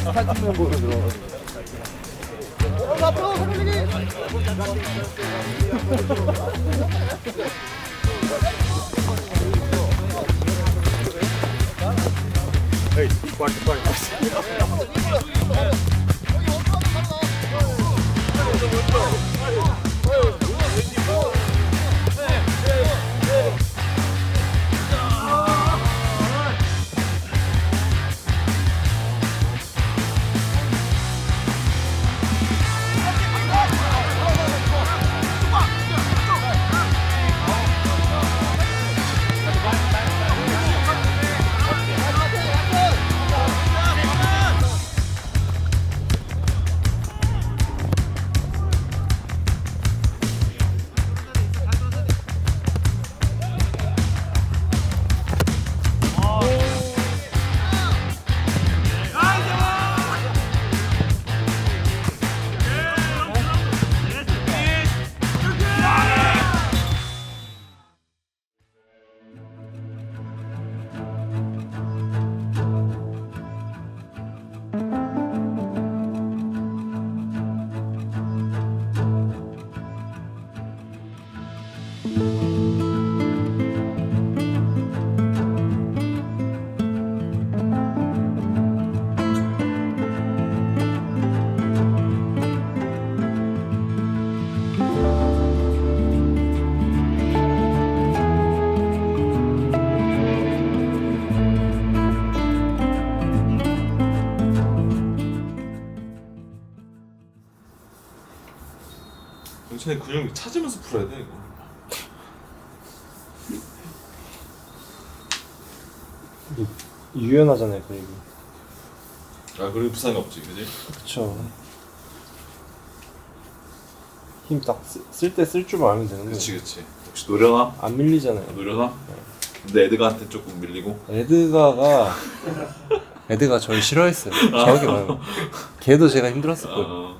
스타팅 멤버로 들어가. 앞으로 살리기. 에이, 빨리. 영찬이 근육 찾으면서 풀어야 돼 이거. 유연하잖아요, 근육이. 아 그리고 부상이 없지, 그지? 그쵸. 힘 딱 쓸 때 쓸 줄만 알면 되는 거예요. 그치. 혹시 노려나? 안 밀리잖아요. 노려나? 근데 에드가한테 조금 밀리고. 에드가가 저를 싫어했어요. 정확히 말하면. 걔도 제가 힘들었을 거예요. 어.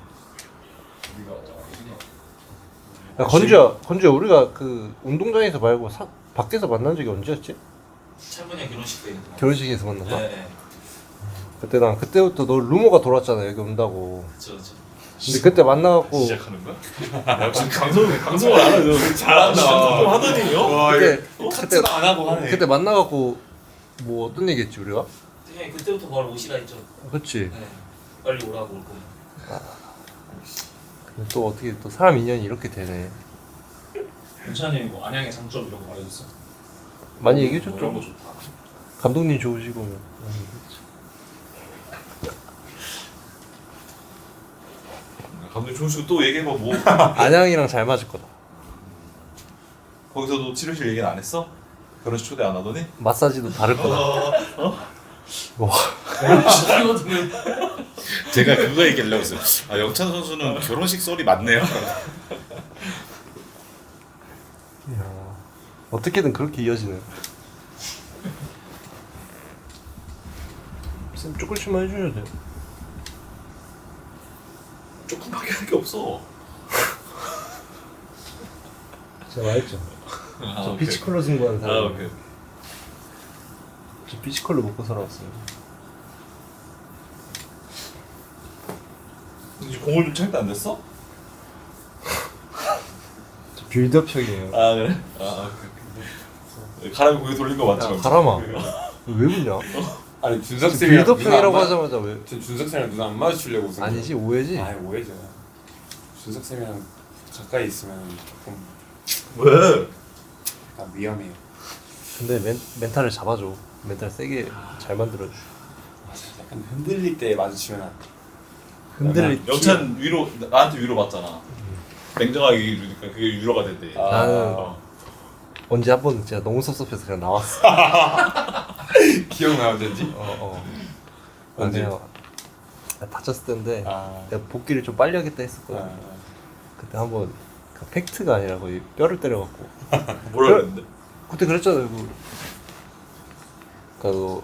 야, 건주야, 우리가 그 운동장에서 말고 밖에서 만난 적이 언제였지? 철분이 결혼식 때. 결혼식에서 만났나? 네. 그때부터 너 루머가 돌았잖아, 여기 온다고. 그렇죠. 근데 그때 만나갖고 시작하는 거야? 역시 방송을 안 하죠. 잘한다. 좀 하더니요. 그때 안 하고 하네. 그때 만나갖고 뭐 어떤 얘기했지 우리가? 네, 그때부터 바로 오시라 했죠. 그렇지. 네. 빨리 오라고 올 거예요. 근데 또 어떻게 또 사람 인연이 이렇게 되네. 괜찮이 뭐 안양의 장점 이런 거 말해줬어? 많이 이런 얘기해줬죠. 거 좋다. 감독님 좋으시고 많이 얘기했죠. 감독님 좋으시고 또 얘기해봐 뭐. 안양이랑 잘 맞을 거다. 거기서도 치료실 얘기는 안 했어? 결혼식 초대 안 하더니? 마사지도 다를 거다. 와. 제가 그거 얘기하려고 했어요. 아 영찬 선수는 결혼식 썰이 많네요. 이야, 어떻게든 그렇게 이어지네. 쌤 조금씩만 해주셔도 돼요. 조금밖에 할 게 없어. 제가 말했죠. 아, 저 오케이. 피치컬러 승부하는 아 사람. 오케이. 저 피치컬러 먹고 살아왔어요. 이제 공을 좀 차이도 안 됐어? 저 빌드업형이에요. 아 그래? 아 오케이. 가람이 고개 돌린 거 맞지? 가람아. 왜 웃냐? 아니 준석 쌤이랑 빌드업형이라고 하자마자 왜? 전 준석 쌤이랑 눈 안 마주치려고 웃은 거예요. 아니지, 오해지. 아 오해죠. 준석 쌤이랑 가까이 있으면 조금 왜? 약간 위험해요. 근데 멘탈을 잡아줘. 멘탈 세게 잘 만들어줘. 맞아. 약간 흔들릴 때 마주치면 흔들릴 영찬 위로 나한테 위로 받잖아. 냉정하게 얘기해주니까 그게 위로가 된대. 나는 어. 언제 한 번 진짜 너무 섭섭해서 그냥 나왔어. 기억나요 언제인지? 언제? 내가 다쳤을 때인데 아. 내가 복귀를 좀 빨리 하겠다 했었거든. 그때 한번 그 팩트가 아니라 거의 뼈를 때려갖고. 뭐라 그랬는데? 그때 그랬잖아요. 그러니까 너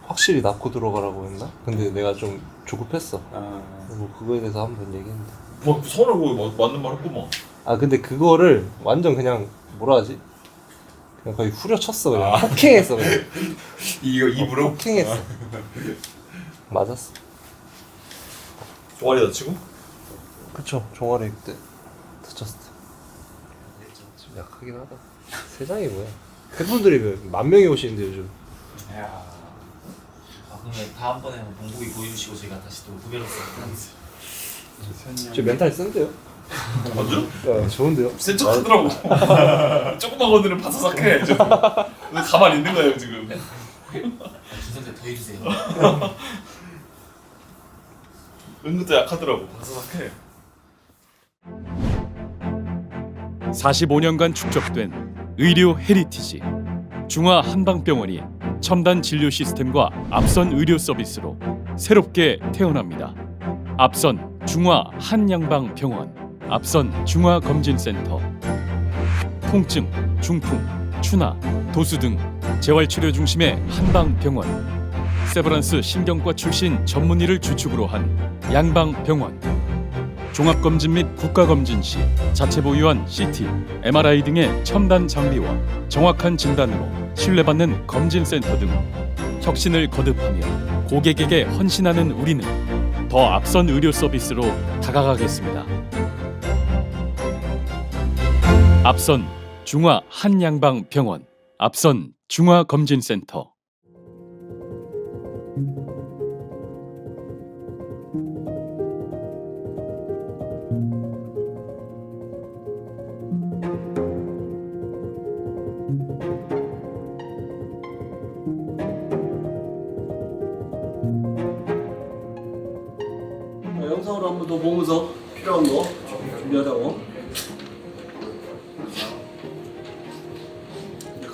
확실히 낳고 들어가라고 했나? 근데 내가 좀 조급했어. 뭐 그거에 대해서 한 번 얘기했는데. 뭐 선을 보고 맞는 말 했구만. 아 근데 그거를 완전 그냥 뭐라 하지? 그냥 거의 후려쳤어. 그냥 폭행했어. 그냥 이거 입으로? 폭행했어. 맞았어. 종아리 다치고? 그쵸. 종아리 그때 다쳤을 때. 좀 약하긴 하다. 세상이 뭐야. 팬분들이 10,000명이 오시는데 요즘. 아 그러면 다음번에 봉복이 보여주시고 저희가 다시 또 후배로서 저 멘탈 쓴데요? 완전? 좋은데요? 센 척하더라고. 조금만 건드리면 바사삭해. 지금. 근데 가만히 있는 거예요 지금. 준선대 더 해주세요. 은근 또 약하더라고. 바사삭해. 45년간 축적된 의료 헤리티지 중화 한방병원이 첨단 진료 시스템과 앞선 의료 서비스로 새롭게 태어납니다. 앞선 중화 한양방병원, 앞선 중화검진센터. 통증, 중풍, 추나, 도수 등 재활치료 중심의 한방병원. 세브란스 신경과 출신 전문의를 주축으로 한 양방병원. 종합검진 및 국가검진 시 자체 보유한 CT, MRI 등의 첨단 장비와 정확한 진단으로 신뢰받는 검진센터 등 혁신을 거듭하며 고객에게 헌신하는 우리는 더 앞선 의료 서비스로 다가가겠습니다. 앞선 중화 한양방병원, 앞선 중화검진센터. 영상으로 한번 더 보면서 필요한 거 준비하자고.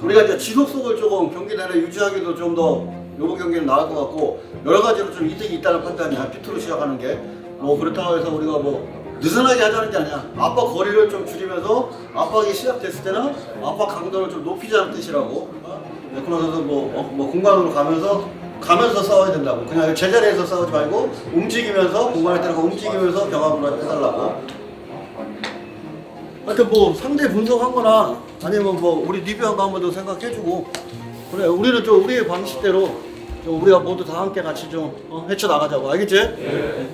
우리가 이제 지속성을 조금 경기 내내 유지하기도 좀 더 이번 경기는 나을 것 같고 여러 가지로 좀 이득이 있다는 판단이야. 피트로 시작하는 게 뭐 그렇다고 해서 우리가 뭐 느슨하게 하자는 게 아니야. 압박 거리를 좀 줄이면서 압박이 시작됐을 때는 압박 강도를 좀 높이자는 뜻이라고. 그러면서 뭐 공간으로 가면서 싸워야 된다고. 그냥 제자리에서 싸우지 말고 움직이면서 공간에 들어가 움직이면서 경합을 해달라고. 하여튼 뭐 상대 분석한 거나 아니면 뭐 우리 리뷰한 거 한번 더 생각해주고 그래 우리는 좀 우리의 방식대로 좀 우리가 모두 다 함께 같이 좀 헤쳐나가자고. 알겠지? 네.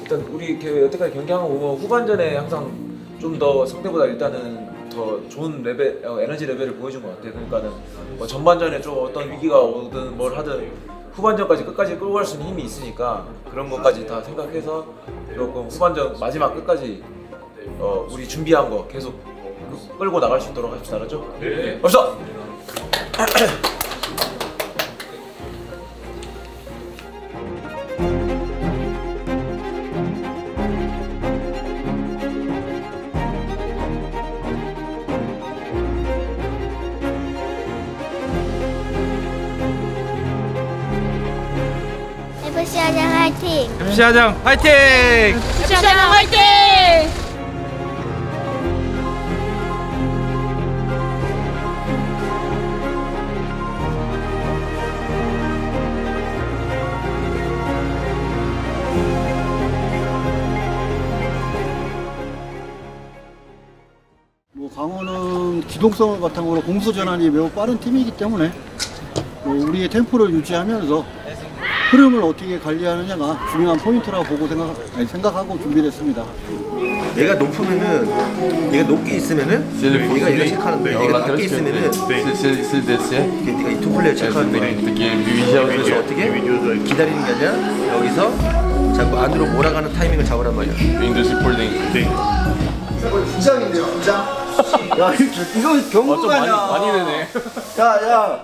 일단 우리 여태까지 경기한 거 보면 후반전에 항상 좀 더 상대보다 일단은 더 좋은 레벨, 에너지 레벨을 보여준 것 같아요. 그러니까는 뭐 전반전에 좀 어떤 위기가 오든 뭘 하든 후반전까지 끝까지 끌고 갈 수 있는 힘이 있으니까 그런 것까지 다 생각해서 조금 후반전 마지막 끝까지 우리 준비한 거 계속 끌고 나갈 수 있도록 합시다. 알았죠? 네. 갑시다! FC 한양 화이팅! FC 한양 화이팅! FC 한양 화이팅! 뭐 강원은 기동성을 바탕으로 공수 전환이 매우 빠른 팀이기 때문에 뭐 우리의 템포를 유지하면서 흐름을 어떻게 관리하느냐가 중요한 포인트라고 보고 생각하고 준비했습니다. 얘가 높으면은 얘가 높게 있으면은 얘가 얘가 체크하는 거야. 얘가 낮게 있으면은 얘가 이 투 플레이어 체크하는 거야. 그래서 어떻게 기다리는 게 아니라 여기서 자꾸 안으로 몰아가는 타이밍을 잡으란 말이야. 부장인데요, 부장. 야, 이거 경고가 아니야. 많이 되네. 야,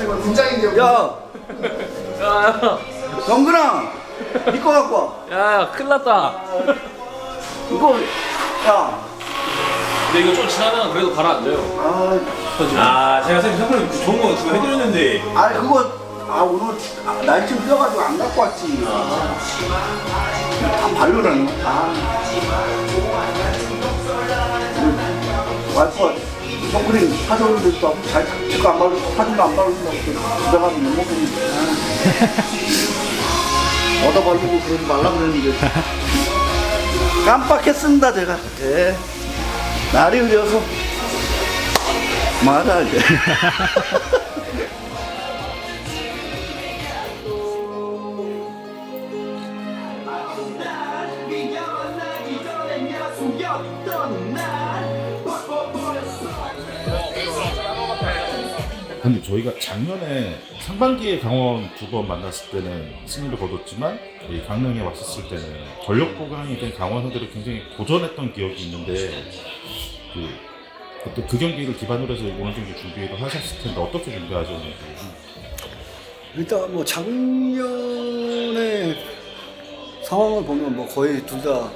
이거 부장인데요. 야, 경근아, 이거 갖고 와. 야, 큰일 났다. 이거, 야. 근데 이거 좀 지나면 그래도 가라앉아요. 제가 선생님 선물 좋은 거 그거 해드렸는데. 오늘 날쯤 뛰어가지고 안 갖고 왔지. 다 발로라니. 와이프가 선크림 사줬는데 또 잘 지금 안 바르고 사진도 안 바르는다고 집에 가서 욕먹으니 얻어 바르고 그러지 말라 그랬는데 깜빡했습니다 제가. 예. 날이 흐려서 말아 이제. 근데 저희가 작년에 상반기에 강원 2번 만났을 때는 승리를 거뒀지만 이 강릉에 왔었을 때는 전력 보강이 된 강원 상대로 굉장히 고전했던 기억이 있는데 그때 그 경기를 기반으로 해서 오늘 경기 준비를 하셨을 텐데 어떻게 준비하셨는지. 일단 뭐 작년에 상황을 보면 뭐 거의 둘 다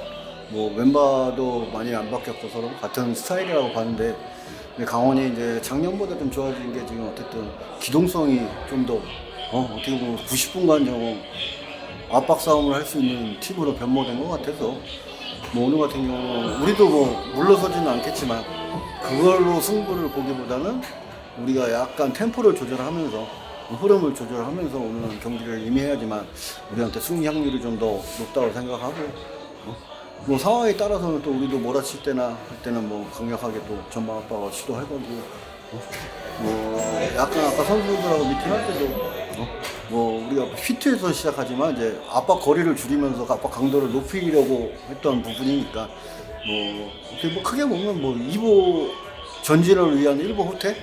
뭐 멤버도 많이 안 바뀌었고 서로 같은 스타일이라고 봤는데 강원이 이제 작년보다 좀 좋아진 게 지금 어쨌든 기동성이 좀 더 어떻게 보면 90분간 좀 압박 싸움을 할 수 있는 팀으로 변모된 것 같아서 뭐 오늘 같은 경우는 우리도 뭐 물러서지는 않겠지만 그걸로 승부를 보기보다는 우리가 약간 템포를 조절하면서 흐름을 조절하면서 오늘 경기를 임해야지만 우리한테 승리 확률이 좀 더 높다고 생각하고 뭐 상황에 따라서는 또 우리도 몰아칠 때나 할 때는 뭐 강력하게 또 전방 압박을 시도할 거고 뭐 약간 아까 선수들하고 미팅할 때도 뭐 우리가 피트에서 시작하지만 이제 압박 거리를 줄이면서 압박 강도를 높이려고 했던 부분이니까 뭐 크게 보면 뭐 2보 전진을 위한 1보 후퇴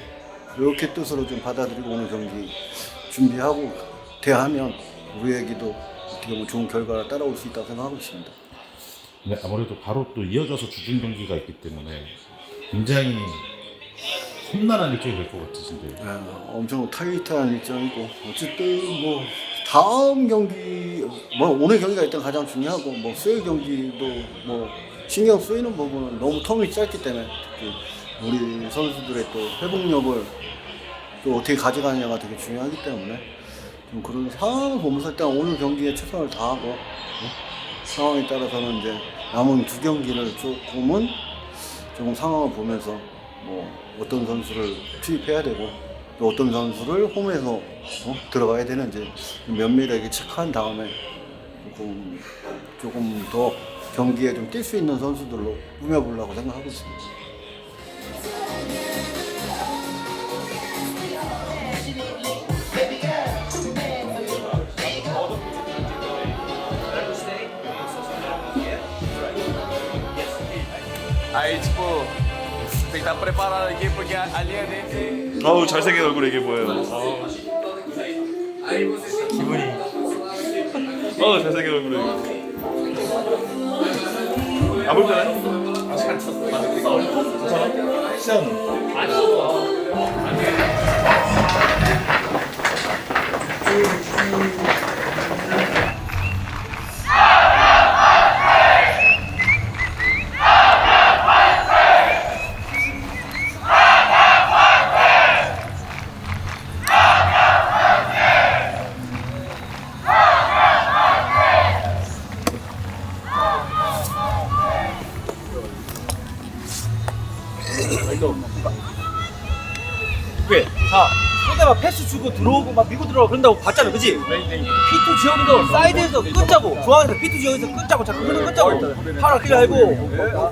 이렇게 뜻으로 좀 받아들이고 오늘 경기 준비하고 대하면 우리에게도 어떻게 보면 좋은 결과가 따라올 수 있다고 생각하고 있습니다. 네, 아무래도 바로 또 이어져서 주중 경기가 있기 때문에 굉장히 험난한 일정이 될 것 같으신데. 엄청 타이트한 일정이고 어쨌든 뭐 다음 경기 뭐 오늘 경기가 일단 가장 중요하고 뭐 수요일 경기도 뭐 신경 쓰이는 부분은 너무 텀이 짧기 때문에 특히 우리 선수들의 또 회복력을 또 어떻게 가져가느냐가 되게 중요하기 때문에 좀 그런 상황을 보면서 일단 오늘 경기에 최선을 다하고 상황에 따라서는 이제 남은 두 경기를 조금 상황을 보면서 뭐 어떤 선수를 투입해야 되고 또 어떤 선수를 홈에서 들어가야 되는지 면밀하게 체크한 다음에 조금 더 경기에 좀 뛸 수 있는 선수들로 꾸며보려고 생각하고 있습니다. Aí, tipo, tem que estar preparado aqui porque a linha dele. 어우 잘생긴 얼굴 이게 뭐예요? 기분이. 어우 잘생긴 얼굴. 안 불편해? 괜찮아? 시작은? 왜? 자, 상대방 패스 주고 들어오고 막 밀고 들어오고 그런다고 봤잖아, 그지? P2 지역에서 사이드에서 끊자고, 중앙에서 P2 지역에서 끊자고, 자꾸 끊자고 하나 끼려 하고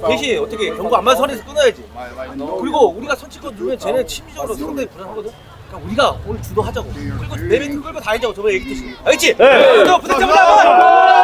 대신 어떻게 경고 안 맞은 선에서 끊어야지. 그리고 우리가 선취권 누르면 쟤네 심리적으로 상당히 불안하거든. 그러니까 우리가 오늘 주도하자고. 끌고 내뱉고 끌고 다니자고 저번에 얘기했듯이. 알겠지? 너 부탁해보자.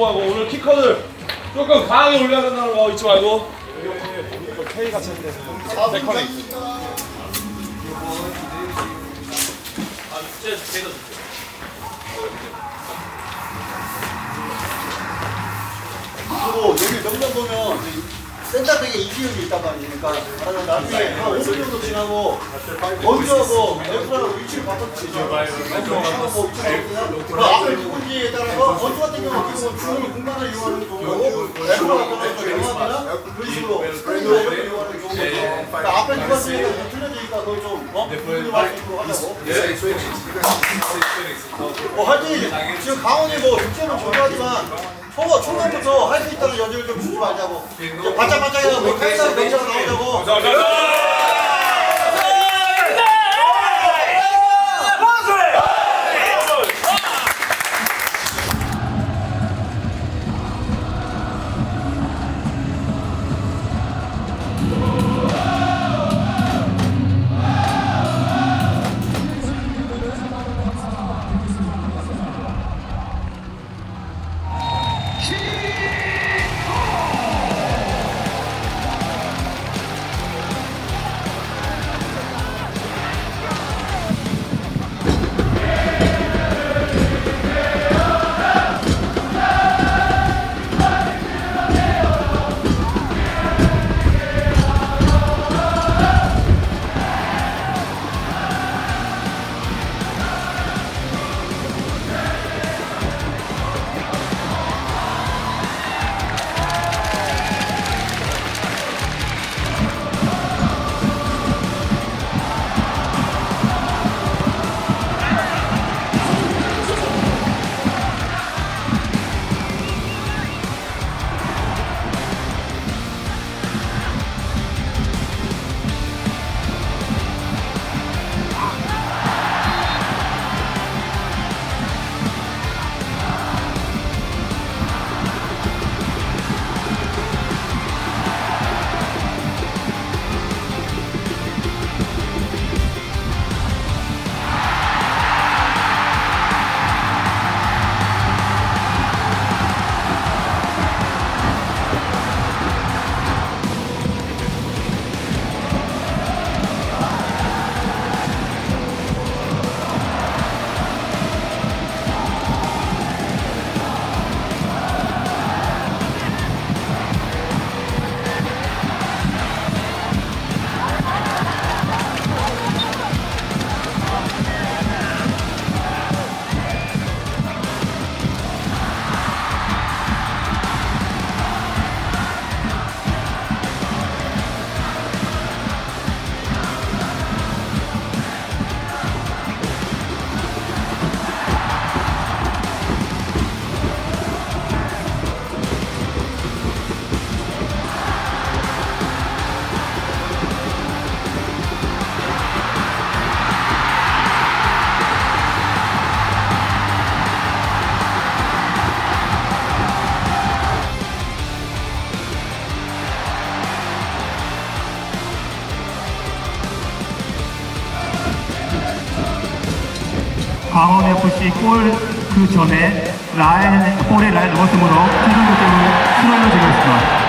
성공하고 오늘 키커들 조금 강하게 올려야 된다는 거 잊지 말고. K가 쳤는데 백커닝. 그리고 여기 명령 보면 센터백에 이기훈이 있단 말이니까 나중에 한 5분 정도 지나고 먼저하고 레프트하고 위치를 바꿔주죠. 그 앞에 누군지에 따라서 먼저 같은 경우 어떻게 보면 중을 공간을 이용하는 경우고 레프트가 바꿔서 영화나 그런 식으로 스프링을 이용하는 경우고 그러니까 앞에 누가 쓰니까 틀려지니까 그걸 좀 분리할 수 있도록 하자고. 하여튼 지금 강원이 뭐 득점은 중요하지만 초반부터 할 수 있다는 여지를 좀 주지 말자고. 이제 바짝바짝 해서 뭐 칼싸움 경기가 나오자고. 강원FC 골 그 전에 볼에 라인 넘었으므로 최종 득점을 수로로 제거했습니다.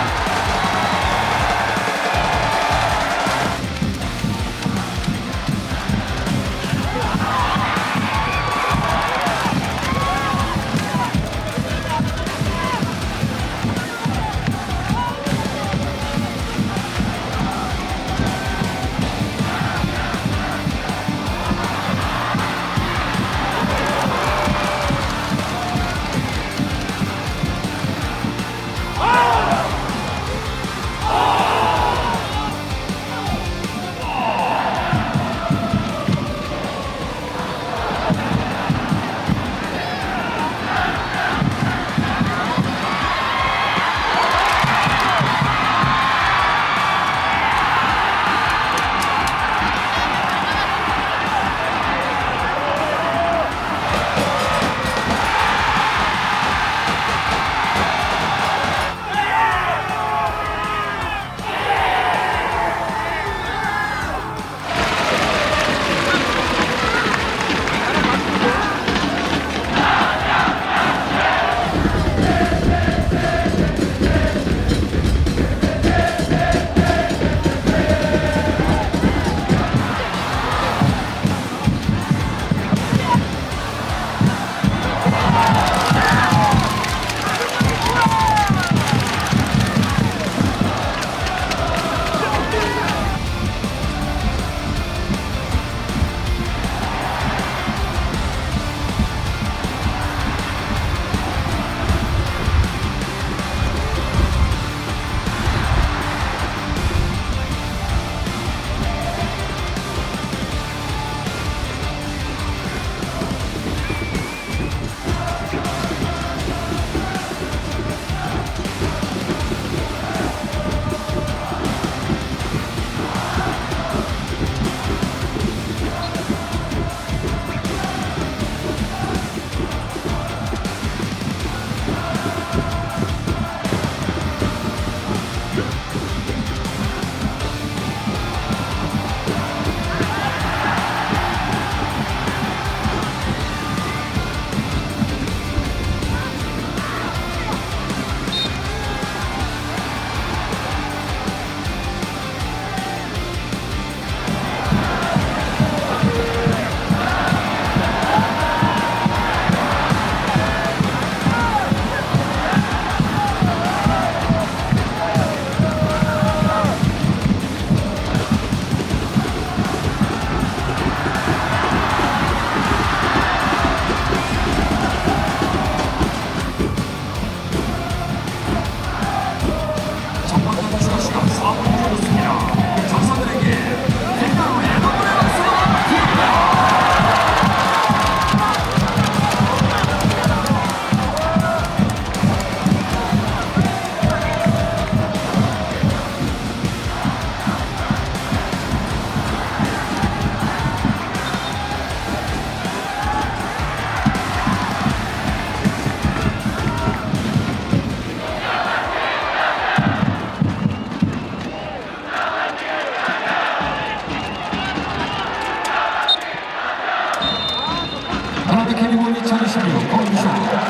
아시아 K리그 2016 컨디션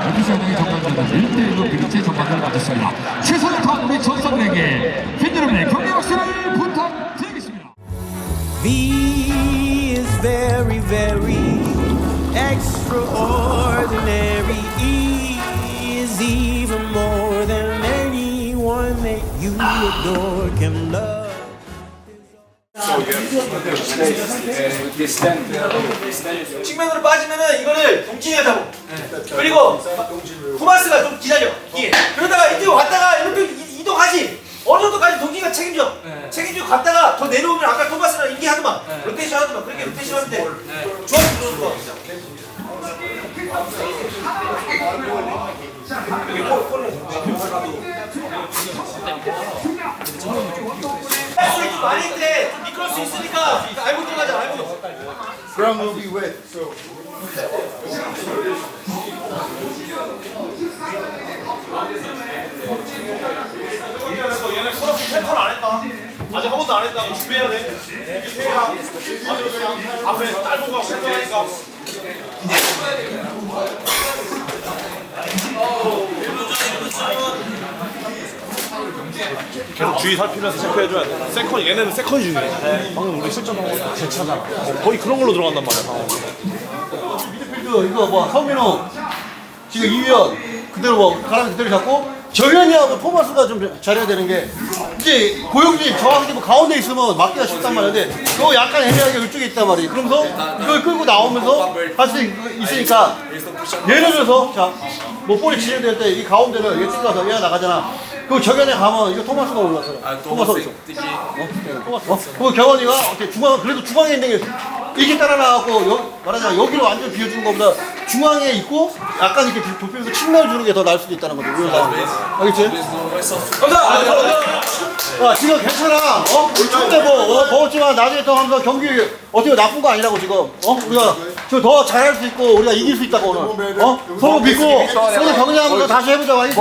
FC안양의 전반전은 1대1로 비리치 전반전을 마쳤습니다. 최선을 다한 우리 전사들에게 팬 여러분의 경기 박수를 부탁드리겠습니다. V is very, very extraordinary. E is even more than anyone that you adore can love. 측면으로 빠지면은 이거를 동진이가 잡고 그리고 토마스가 좀 기다려 이게 그러다가 이쪽 갔다가 이렇게 이동하지 어느 정도까지 동진이가 책임지고 갔다가 더 내려오면 아까 토마스랑 인기하더만 로테이션 하더만 그렇게 로테이션 하면 돼 좋아서 들어오는 거 여기 골을 좀 많이 있대 좀 미끄러울 수 있으니까 알고 들어가자 알고 Ground will be wet, so. 얘네 코너스 패턴 안 했다. 아직 한 번도 안 했다. 준비해야 돼. 앞에 짧은 거 패턴하니까. 계속 주의 살피면서 체크해줘야 돼. 세컨 얘네는 세컨 중이야. 방금 우리 실점한 거 제차잖아. 거의 그런 걸로 들어간단 말이야. 미드필드 이거 뭐 성민호 지금 2위 그대로 뭐 가랑 그대로 잡고 정현이하고 토마스가 좀 잘해야 되는 게 이제 고영진이 정확히 뭐 가운데 있으면 막기가 쉽단 말인데 그거 약간 애매하게 이쪽에 있단 말이에요. 그러면서 이걸 끌고 나오면서 할 수 있으니까 예를 들어서 자뭐 볼이 진행될 때 이 가운데를 얘 찔러서 얘가 나가잖아. 그 정현이 가면 이거 토마스가 올라서 토마스가 있어. 그 경원이가 어떻게 중앙 그래도 중앙에 있는 게 이게 따라 나가고 말하자면 여기로 완전 비워주는 것보다 중앙에 있고 약간 이렇게 좁히면서 측면을 주는 게 더 나을 수도 있다는 거죠. 알겠지? 감사합니다. 지금 괜찮아. 그때 뭐 먹었지만 나중에 더 하면서 경기 어떻게 나쁜 거 아니라고 지금. 우리가 저 더 잘할 수 있고 우리가 이길 수 있다고 오늘. 서로 믿고 서로 격려하면서 다시 해보자. 알겠지?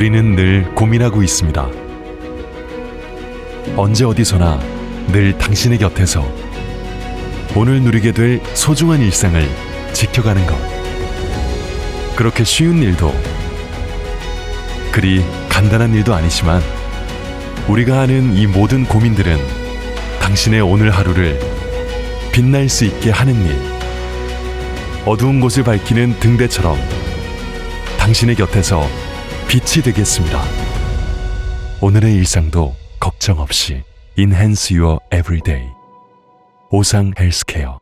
우리는 늘 고민하고 있습니다. 언제 어디서나 늘 당신의 곁에서 오늘 누리게 될 소중한 일상을 지켜가는 것. 그렇게 쉬운 일도 그리 간단한 일도 아니지만 우리가 하는 이 모든 고민들은 당신의 오늘 하루를 빛날 수 있게 하는 일. 어두운 곳을 밝히는 등대처럼 당신의 곁에서 빛이 되겠습니다. 오늘의 일상도 걱정 없이 Enhance your everyday. 오상 헬스케어.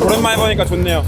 오랜만에 보니까 좋네요.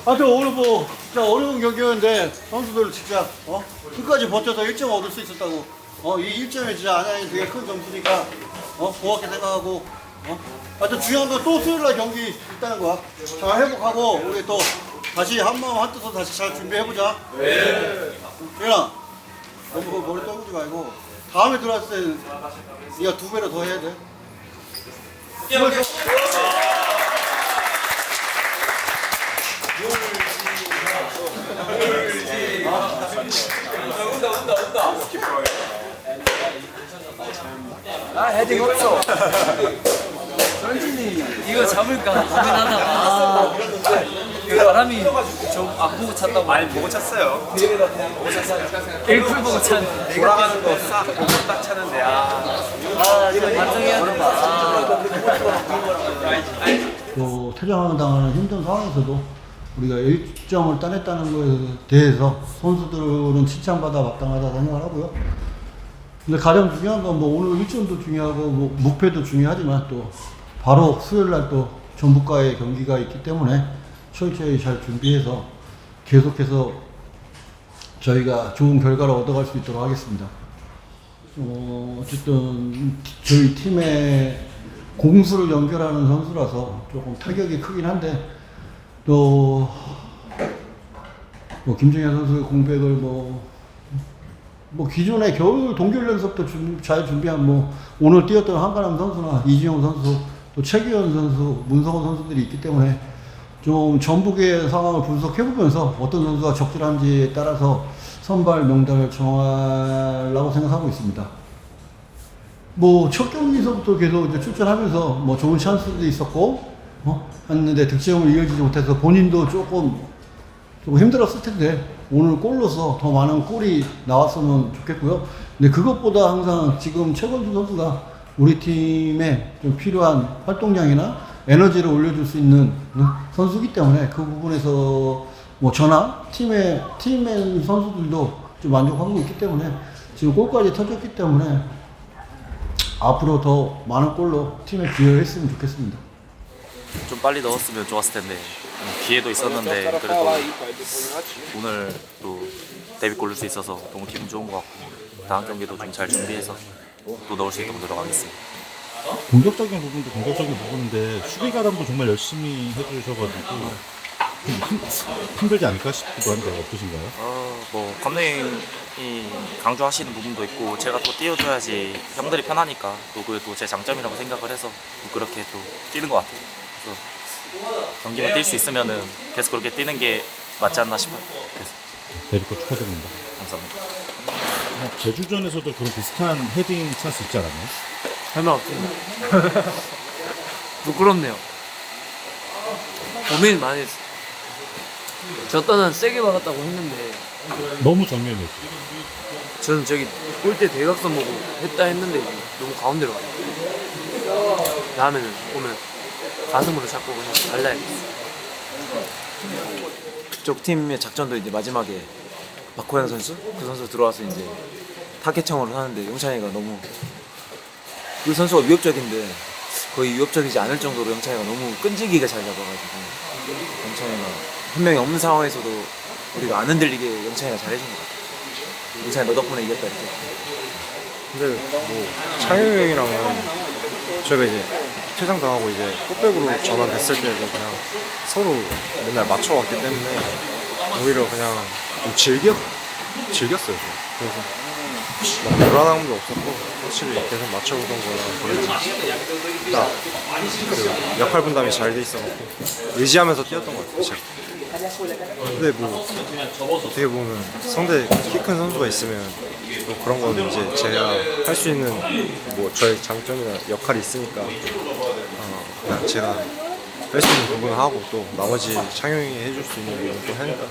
하여튼 오늘 뭐 진짜 어려운 경기였는데 선수들 진짜 끝까지 버텨서 1점 얻을 수 있었다고 이 1점이 진짜 안양이 되게 큰 점수니까 고맙게 생각하고 하여튼 중요한 건 또 수요일날 경기 있다는 거야. 잘 회복하고 우리 또 다시 한마음 한뜻으로 다시 잘 준비해보자. 네. 예나 너무 그 머리 떨구지 말고 다음에 들어왔을 때는 네가 2배로 더 해야 돼. 아 헤딩 없어. 현진이 이거 잡을까 고민하다가 바람이 좀 안 보고 찼다고. 아니 보고 찼어요. 보고 찼어요. 1풀 보고 찼는데 돌아가는 거 싹 보고 딱 차는데 이거 반성해야 된다. 또 퇴장당하는 힘든 상황에서도 우리가 1점을 따냈다는 것에 대해서 선수들은 칭찬받아 마땅하다 생각을 하고요. 근데 가장 중요한 건 뭐 오늘 1점도 중요하고 뭐 무패도 중요하지만 또 바로 수요일날 또 전북과의 경기가 있기 때문에 철저히 잘 준비해서 계속해서 저희가 좋은 결과를 얻어갈 수 있도록 하겠습니다. 어쨌든 저희 팀의 공수를 연결하는 선수라서 조금 타격이 크긴 한데 또 뭐 김정현 선수의 공백을 뭐 기존에 겨울 동계훈련부터 잘 준비한 뭐 오늘 뛰었던 한가람 선수나 이지용 선수 또 최기현 선수, 문성호 선수들이 있기 때문에 좀 전북의 상황을 분석해보면서 어떤 선수가 적절한지에 따라서 선발 명단을 정하려고 생각하고 있습니다. 뭐 첫 경기에서부터 계속 이제 출전하면서 뭐 좋은 찬스도 있었고 했는데 득점을 이어지지 못해서 본인도 조금 힘들었을 텐데 오늘 골로서 더 많은 골이 나왔으면 좋겠고요. 근데 그것보다 항상 지금 최건주 선수가 우리 팀에 좀 필요한 활동량이나 에너지를 올려줄 수 있는 선수이기 때문에 그 부분에서 뭐 저나 팀의 선수들도 좀 만족하고 있기 때문에 지금 골까지 터졌기 때문에 앞으로 더 많은 골로 팀에 기여했으면 좋겠습니다. 좀 빨리 넣었으면 좋았을 텐데 기회도 있었는데 그래도 오늘 또 데뷔골 넣을 수 있어서 너무 기분 좋은 것 같고 다음 경기도 좀 잘 준비해서 또 넣을 수 있도록 노력하겠습니다. 공격적인 부분도 공격적인 부분인데 수비 가담도 정말 열심히 해주셔가지고 좀 힘들지 않을까 싶기도 한데 어떠신가요? 뭐 감독님이 강조하시는 부분도 있고 제가 또 뛰어줘야지 형들이 편하니까 또 그게 또 제 장점이라고 생각을 해서 또 그렇게 또 뛰는 것 같아요. 그래서 경기만 뛸 수 있으면은 계속 그렇게 뛰는 게 맞지 않나 싶어요. 그래서 데뷔골 축하드립니다. 감사합니다. 제주전에서도 그런 비슷한 헤딩 찬스 있지 않았나요? 설마 없습니다. 부끄럽네요. 고민 많이 했어요. 저 떠는 세게 박았다고 했는데 너무 정면이었어요. 저는 저기 골대 대각선 보고 했다 했는데 너무 가운데로 가요. 다음에는 오면 가슴으로 잡고 그냥 발라야겠어요. 그쪽 팀의 작전도 이제 마지막에 박호영 선수? 그 선수 들어와서 이제 타겟형으로 하는데 영찬이가 너무 그 선수가 위협적인데 거의 위협적이지 않을 정도로 영찬이가 너무 끈질기게 잘 잡아가지고 영찬이가 한 명이 없는 상황에서도 우리가 안 흔들리게 영찬이가 잘해준 것 같아요. 영찬이 너 덕분에 이겼다 이렇게. 근데 뭐 창현이 형이랑은 저희가 이제 퇴장당하고 이제 꽃백으로 전환됐을 때도 그냥 서로 맨날 맞춰왔기 때문에 오히려 그냥 좀 즐겼어요. 그래서 막 불안함도 없었고 확실히 계속 맞춰보던 거랑 딱 그 역할 분담이 잘 돼 있어갖고 의지하면서 뛰었던 것 같아요. 제가. 근데 뭐 어떻게 보면 상대 키 큰 선수가 있으면 또 그런 건 이제 제가 할 수 있는 뭐 저의 장점이나 역할이 있으니까 그냥 제가 할 수 있는 부분을 하고 또 나머지 창용이 해줄 수 있는 부분을 또 하니까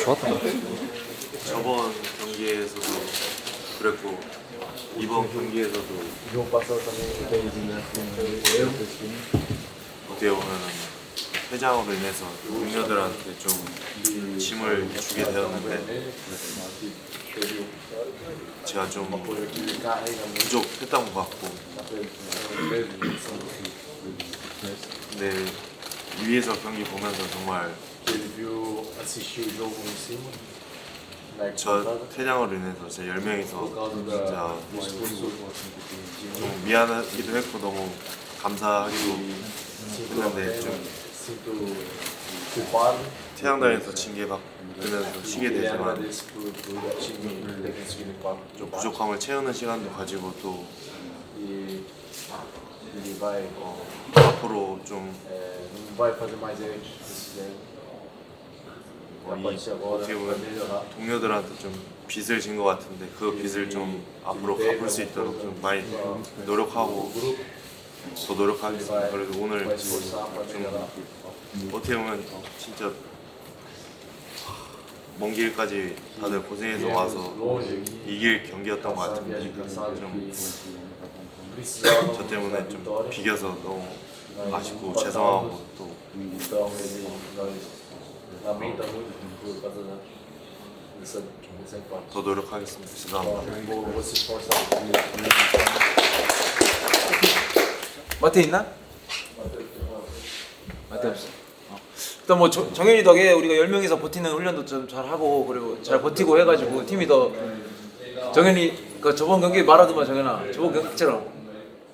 좋았던 것 같아요. 저번 경기에서도 그랬고 이번 경기에서도 어떻게 보면 회장으로 인해서 동료들한테 좀 짐을 주게 되었는데 제가 좀 부족했던 것 같고 네, 위에서 경기 보면서 정말 저 퇴장으로 인해서 제 10명이서 진짜 좀 미안하기도 했고 너무 감사하기도 했는데 좀 태양당에서 징계 받으면서 쉬게 되지만 좀 부족함을 채우는 시간도 가지고 또 앞으로 좀 어떻게 보면 동료들한테 좀 빚을 진 것 같은데 그 빚을 좀 앞으로 갚을 수 있도록 좀 많이 노력하고 더 노력하겠습니다. 그래도 오늘 좀 어떻게 보면 진짜 먼 길까지 다들 고생해서 와서 이길 경기였던 것 같은데 좀 저 때문에 좀 비겨서 너무 아쉽고 죄송하고 또 더 노력하겠습니다. 죄송합니다. 마태 있나? 마태 없어. 일단 뭐 정현이 덕에 우리가 10명이서 버티는 훈련도 좀 잘하고 그리고 잘 버티고 해가지고 팀이 더 정현이 그 저번 경기 말하더만 정현아 저번 경기처럼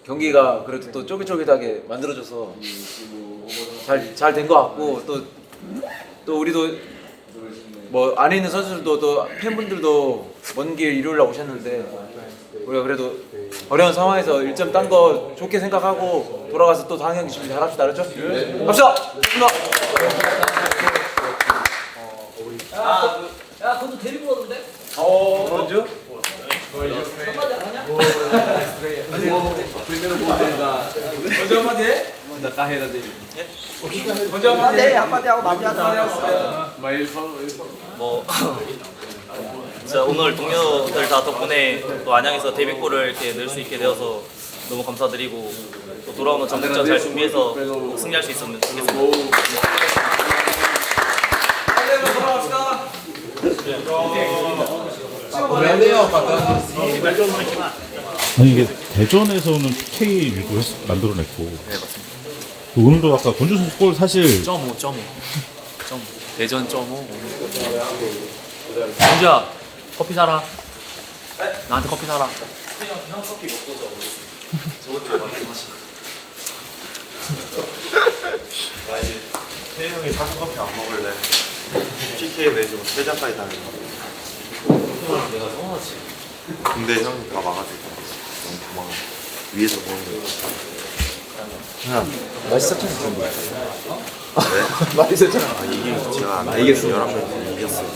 경기가 그래도 또 쫄깃쫄깃하게 만들어져서 잘 된 것 같고 또 우리도 뭐 안에 있는 선수들도 또 팬분들도 먼 길 일요일 날 오셨는데 우리가 그래도 어려운 상황에서 1점 딴 거 좋게 생각하고 돌아가서 또 다음 경기 준비 잘합시다. 알았죠? 갑시다! 야, 그것도 데리고 오던데? 먼저? 한마디 안 하냐? 먼저 한마디 해? 먼저 한마디 하고 마무리하자. 뭐 진짜 오늘 동료들 다 덕분에 또 안양에서 데뷔골을 이렇게 넣을 수 있게 되어서 너무 감사드리고 또 돌아오는 전북전 잘 준비해서 꼭 승리할 수 있었으면 좋겠습니다. 아니 이게 대전에서는 PK 위도 만들어냈고 네 맞습니다. 오늘도 아까 권주 선수 골 사실 0.5 대전 0.5 진주야 커피 사라. 나한테 커피 사라. 형 커피 먹고 저번 주에 많이 마시고. 나 이제 태희 형이 사준 커피 안 먹을래. PK 내주고 3잔까지 달려. 내가 서운하지. 근데 형이 다 막아주고 너무 고마워. 위에서 보는 거. 맛있었잖아. 네? 맛있었잖아. 아, 이게 제가 안 이겼어요. 11명에서 이겼어요.